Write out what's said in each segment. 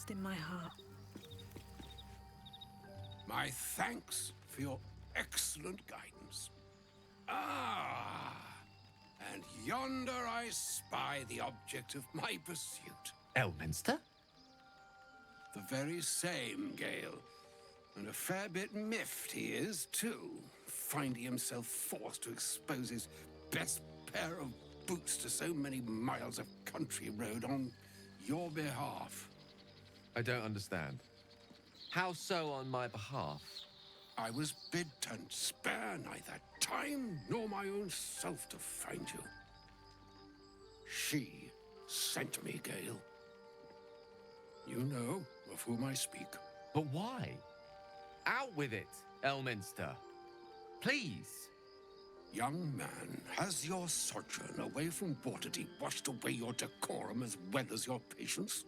trust in my heart. My thanks for your excellent guidance. Ah, and yonder I spy the object of my pursuit. Elminster? The very same, Gale. And a fair bit miffed he is, too, finding himself forced to expose his best pair of boots to so many miles of country road on your behalf. I don't understand. How so on my behalf? I was bid to spare neither time nor my own self to find you. She sent me, Gale. You know of whom I speak. But why? Out with it, Elminster. Please. Young man, has your sojourn away from Waterdeep washed away your decorum as well as your patience?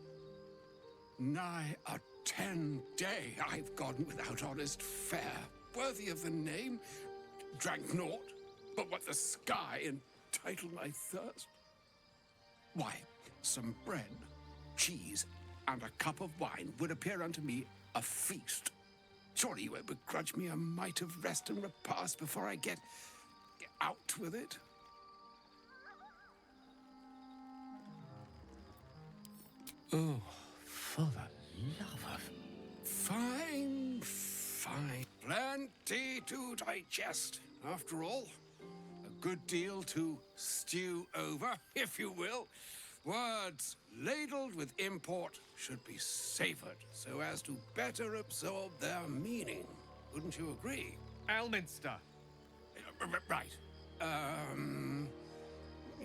Nigh a 10-day I've gone without honest fare, worthy of the name, drank naught but what the sky entitled my thirst. Why, some bread, cheese, and a cup of wine would appear unto me a feast. Surely you won't begrudge me a mite of rest and repast before I get out with it? Oh, for the love of... Fine, fine. Plenty to digest, after all. A good deal to stew over, if you will. Words ladled with import should be savored so as to better absorb their meaning. Wouldn't you agree? Elminster! Right.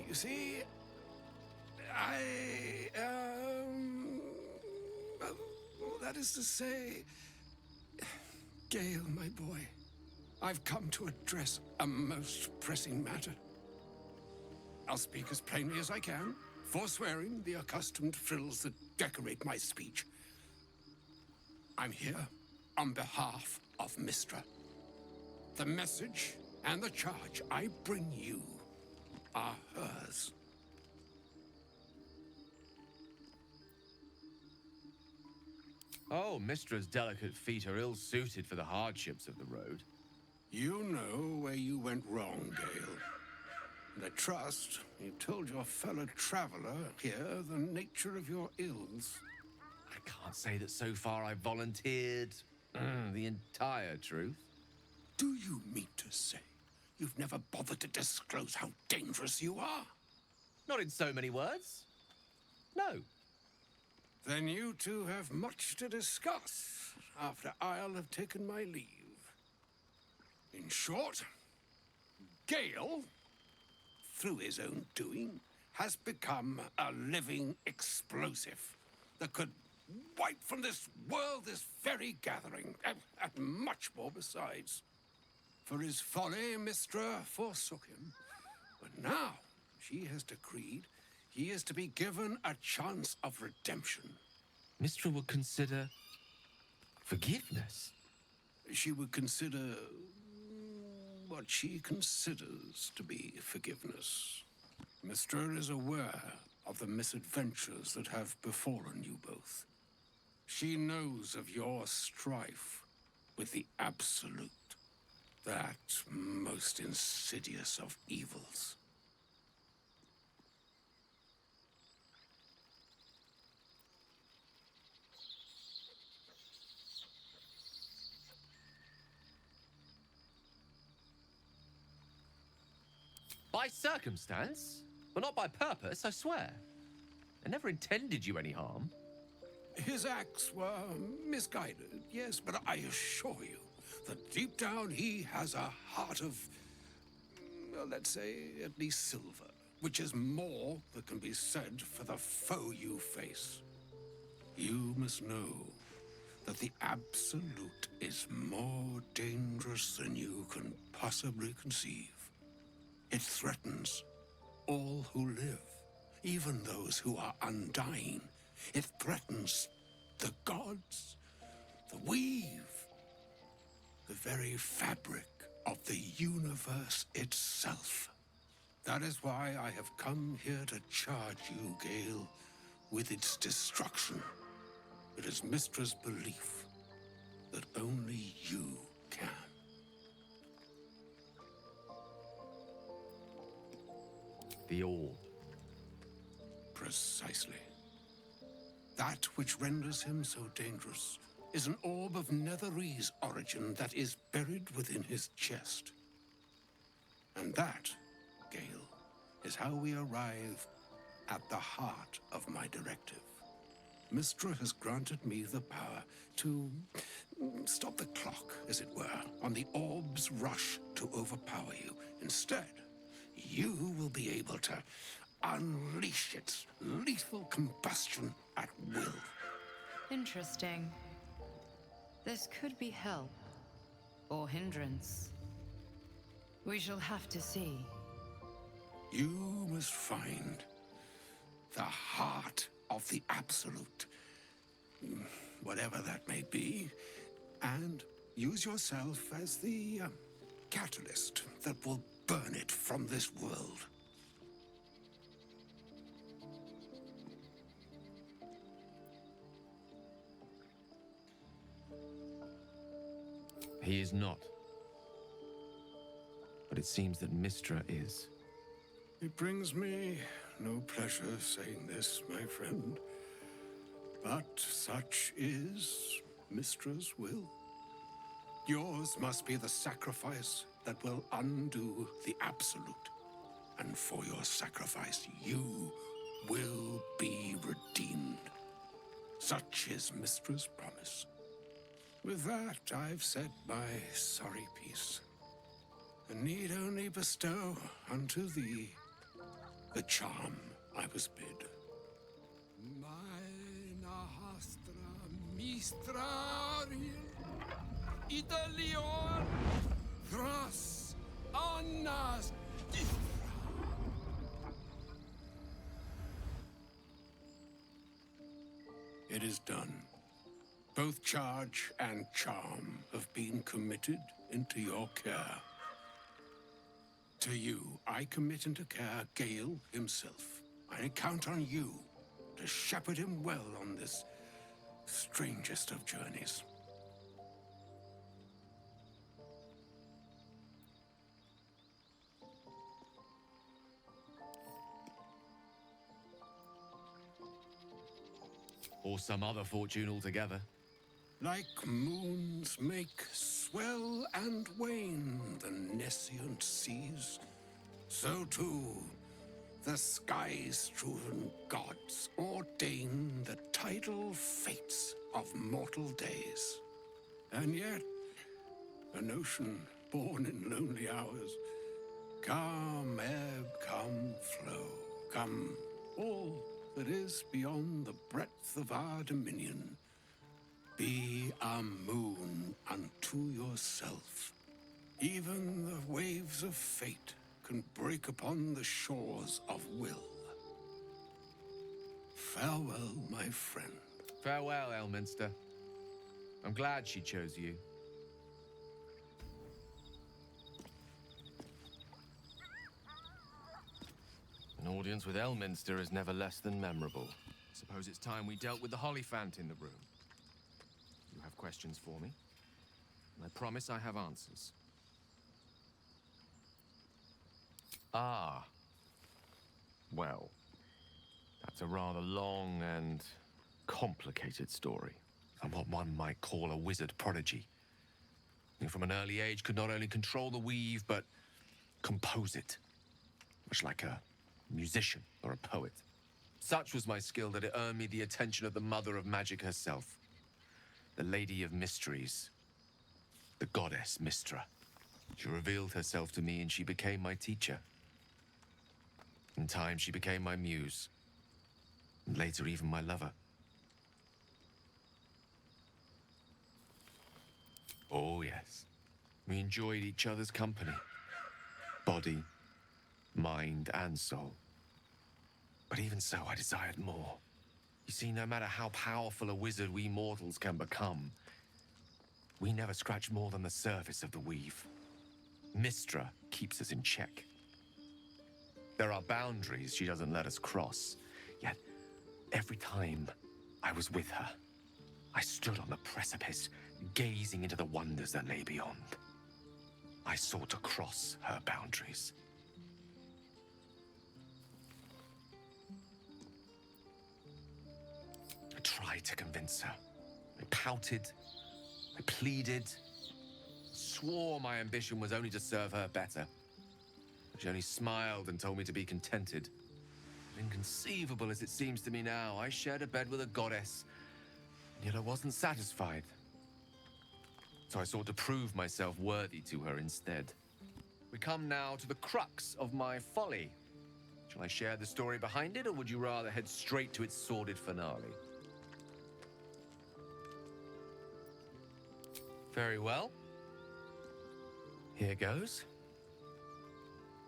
You see, well, that is to say, Gale, my boy, I've come to address a most pressing matter. I'll speak as plainly as I can, forswearing the accustomed frills that decorate my speech. I'm here on behalf of Mystra. The message and the charge I bring you are hers. Oh, Mistra's delicate feet are ill-suited for the hardships of the road. You know where you went wrong, Gale. And I trust you've told your fellow traveler here the nature of your ills. I can't say that so far I've volunteered the entire truth. Do you mean to say you've never bothered to disclose how dangerous you are? Not in so many words. No. Then you two have much to discuss after I'll have taken my leave. In short, Gale, through his own doing, has become a living explosive that could wipe from this world this very gathering, and much more besides. For his folly, Mystra forsook him. But now she has decreed he is to be given a chance of redemption. Mystra would consider forgiveness. She would consider what she considers to be forgiveness. Mystra is aware of the misadventures that have befallen you both. She knows of your strife with the Absolute, that most insidious of evils. By circumstance, but not by purpose, I swear. I never intended you any harm. His acts were misguided, yes, but I assure you that deep down he has a heart of, well, let's say, at least silver, which is more that can be said for the foe you face. You must know that the Absolute is more dangerous than you can possibly conceive. It threatens all who live, even those who are undying. It threatens the gods, the weave, the very fabric of the universe itself. That is why I have come here to charge you, Gale, with its destruction. It is Mystra's belief that only you can. The all. Precisely. That which renders him so dangerous is an orb of Netherese origin that is buried within his chest. And that, Gale, is how we arrive at the heart of my directive. Mystra has granted me the power to stop the clock, as it were, on the orb's rush to overpower you. Instead, you will be able to unleash its lethal combustion at will. Interesting. This could be help or hindrance. We shall have to see. You must find the heart of the Absolute, whatever that may be, and use yourself as the catalyst that will burn it from this world. He is not. But it seems that Mystra is. It brings me no pleasure saying this, my friend, but such is Mystra's will. Yours must be the sacrifice that will undo the Absolute. And for your sacrifice, you will be redeemed. Such is Mystra's promise. With that, I've said my sorry piece, and need only bestow unto thee the charm I was bid. Meine hastra mistrariel, Idalion, thras annas difra. It is done. Both charge and charm have been committed into your care. To you, I commit into care Gale himself. I count on you to shepherd him well on this strangest of journeys. Or some other fortune altogether. Like moons make swell and wane the nescient seas, so too the sky-strewn gods ordain the tidal fates of mortal days. And yet, an ocean born in lonely hours, come ebb, come flow, come all that is beyond the breadth of our dominion. Be a moon unto yourself. Even the waves of fate can break upon the shores of will. Farewell, my friend. Farewell, Elminster. I'm glad she chose you. An audience with Elminster is never less than memorable. Suppose it's time we dealt with the Hollyphant in the room. You have questions for me? And I promise I have answers. Ah. Well, that's a rather long and complicated story. I'm what one might call a wizard prodigy. Who from an early age could not only control the weave, but compose it. Much like a musician or a poet. Such was my skill that it earned me the attention of the mother of magic herself. The Lady of Mysteries. The goddess Mystra. She revealed herself to me and she became my teacher. In time, she became my muse. And later, even my lover. Oh, yes. We enjoyed each other's company. Body, mind, and soul. But even so, I desired more. You see, no matter how powerful a wizard we mortals can become, we never scratch more than the surface of the weave. Mystra keeps us in check. There are boundaries she doesn't let us cross. Yet, every time I was with her, stood on the precipice, gazing into the wonders that lay beyond. I sought to cross her boundaries. I tried to convince her. I pouted. I pleaded. Swore my ambition was only to serve her better. She only smiled and told me to be contented. Inconceivable as it seems to me now, I shared a bed with a goddess, yet I wasn't satisfied. So I sought to prove myself worthy to her instead. We come now to the crux of my folly. Shall I share the story behind it, or would you rather head straight to its sordid finale? Very well. Here goes.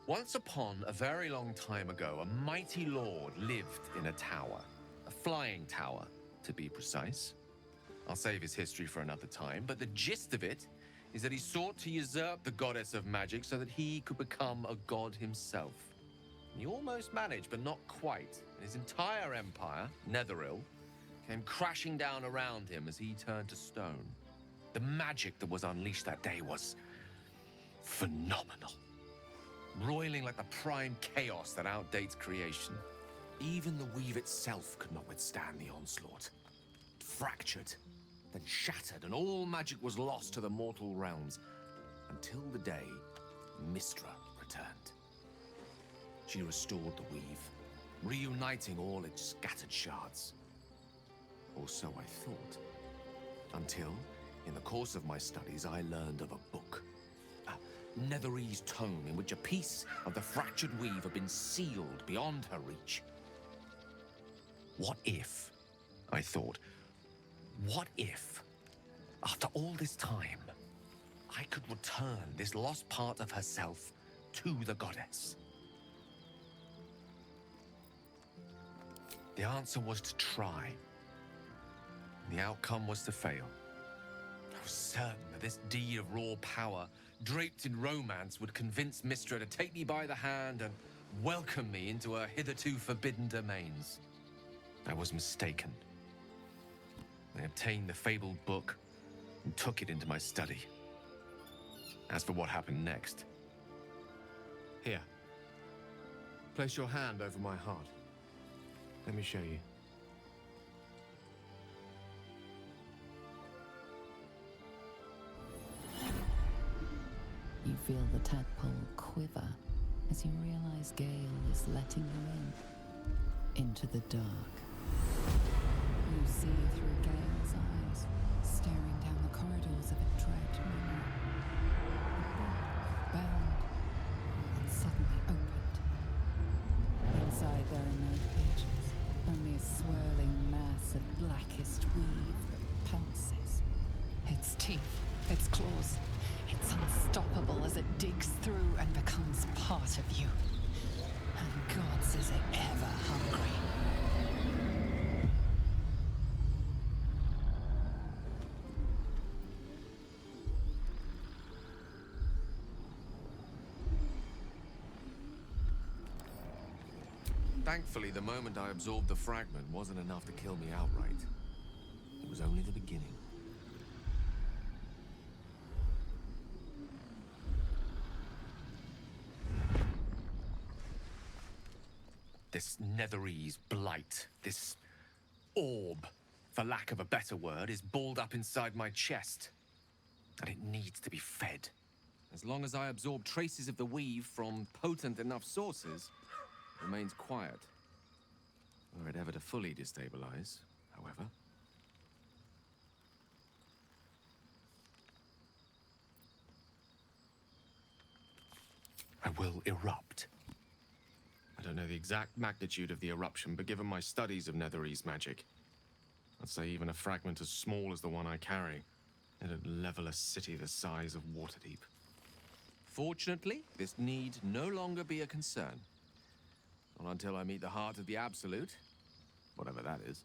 Once upon a very long time ago, a mighty lord lived in a tower. A flying tower, to be precise. I'll save his history for another time, but the gist of it is that he sought to usurp the goddess of magic so that he could become a god himself. He almost managed, but not quite. His entire empire, Netheril, came crashing down around him as he turned to stone. The magic that was unleashed that day was phenomenal. Roiling like the prime chaos that outdates creation. Even the weave itself could not withstand the onslaught. It fractured, then shattered, and all magic was lost to the mortal realms, until the day Mystra returned. She restored the weave, reuniting all its scattered shards. Or so I thought. Until, in the course of my studies, I learned of a book. Netherese tome in which a piece of the fractured weave had been sealed beyond her reach. What if, I thought, what if, after all this time, I could return this lost part of herself to the goddess? The answer was to try. The outcome was to fail. I was certain that this deed of raw power, draped in romance, would convince Mystra to take me by the hand and welcome me into her hitherto forbidden domains. I was mistaken. I obtained the fabled book and took it into my study. As for what happened next... Here. Place your hand over my heart. Let me show you. You feel the tadpole quiver as you realize Gale is letting you into the dark. You see through Gale's eyes, staring down the corridors of a dread memory. The book bound and suddenly opened. Inside there are no pages, only a swirling mass of blackest weave that pounces. Its teeth, its claws, it's unstoppable as it digs through and becomes part of you. And gods, is it ever hungry. Thankfully, the moment I absorbed the fragment wasn't enough to kill me outright. It was only the beginning. This Netherese blight, this orb, for lack of a better word, is balled up inside my chest. And it needs to be fed. As long as I absorb traces of the weave from potent enough sources, it remains quiet. Were it ever to fully destabilize, however. I will erupt. I don't know the exact magnitude of the eruption, but given my studies of Netherese magic, I'd say even a fragment as small as the one I carry, it'd level a city the size of Waterdeep. Fortunately, this need no longer be a concern. Not until I meet the heart of the Absolute, whatever that is.